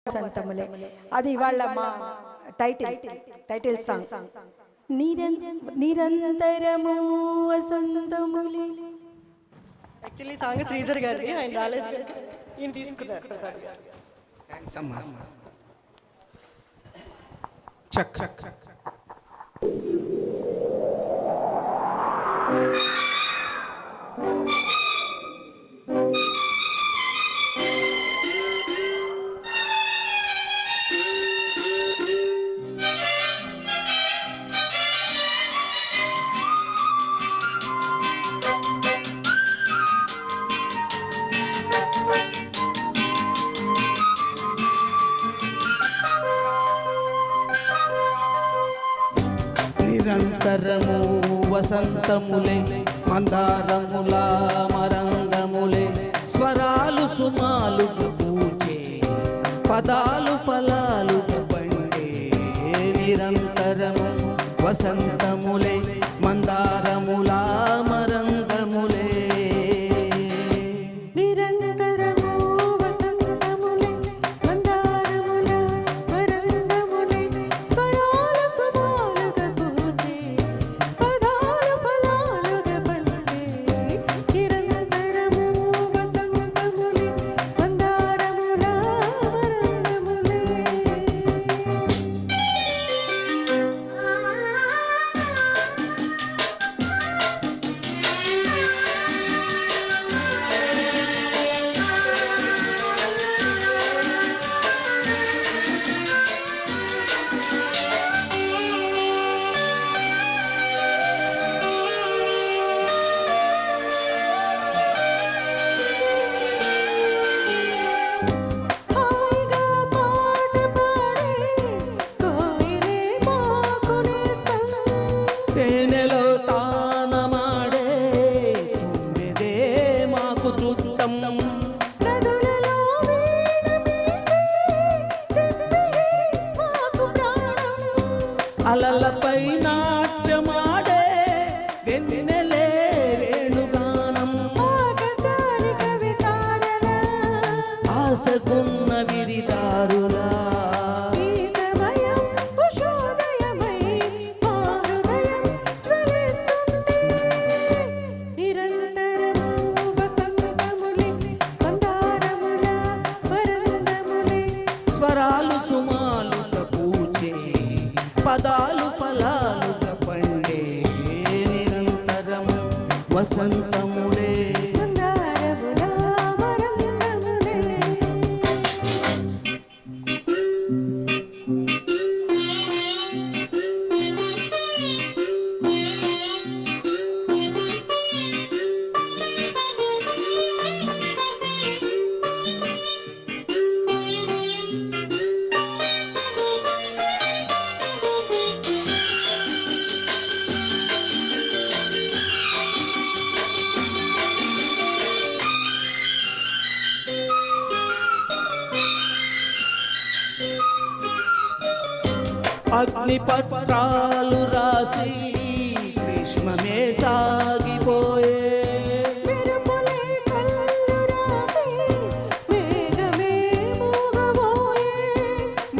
వసంతములే అది ఇవాళ మా టైటిల్ సాంగ్. నిరంతరము వసంతములే. యాక్చువల్లీ సాంగ్ శ్రీధర్ గారిది, ఆయన రాలేదు, ఈయన తీసుకున్నారు ప్రసాద్ గారు. నిరంతరము వసంతములే మందారముల మరంగములే స్వరాలు సుమాలుగా పూచే పదాలు ఫలాలుగా పండే. నిరంతరము వసంతములే మందారముల మరంగములే. తేనెలో తానమాడే తుమ్మెదే మాకు చుట్టం. అలలపై నాట్యమాడే వెన్నెలే వేణుగానం. ఆశకున్న విరిదారులా స్వరాలు సుమాలుగా పూచే పదాలు ఫలాలుగా పండే. నిరంతరం వసంతములే అగ్నిపత్రాలు రాసి గ్రీష్మమే సాగిపోయే.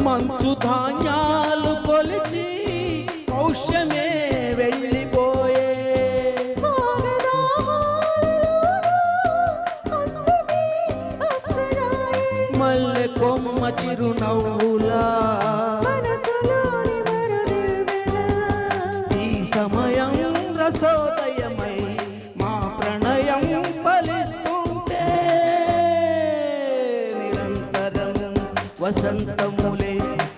మంచు ధాన్యాలు కొలిచి పౌష్యమే వెళ్ళిపోయే. మల్లె కొమ్మ చిరునవ్వులా సమయం రసోదయమై మా ప్రణయం ఫలిస్తుంటే. నిరంతరం వసంతములే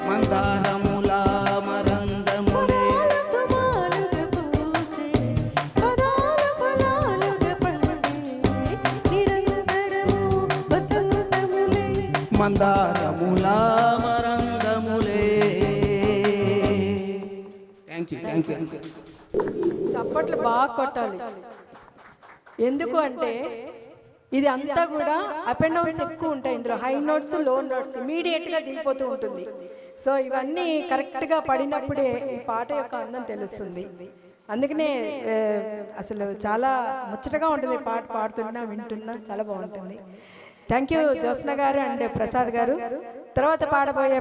మందారముల మరందములే. మందారముల మరందములే. Thank you. చప్పట్లు బాగా కొట్టాలి. ఎందుకు అంటే ఇది అంతా కూడా అప్ అండ్ డౌన్స్ ఎక్కువ ఉంటాయి. ఇందులో హై నోట్స్, లో నోట్స్ ఇమీడియట్గా దిగిపోతూ ఉంటుంది. సో ఇవన్నీ కరెక్ట్గా పడినప్పుడే ఈ పాట యొక్క అందం తెలుస్తుంది. అందుకనే అసలు చాలా ముచ్చటగా ఉంటుంది పాట పాడుతున్నా వింటున్నా చాలా బాగుంటుంది. థ్యాంక్ యూ జ్యోత్స్న గారు అండ్ ప్రసాద్ గారు. తర్వాత పాడబోయే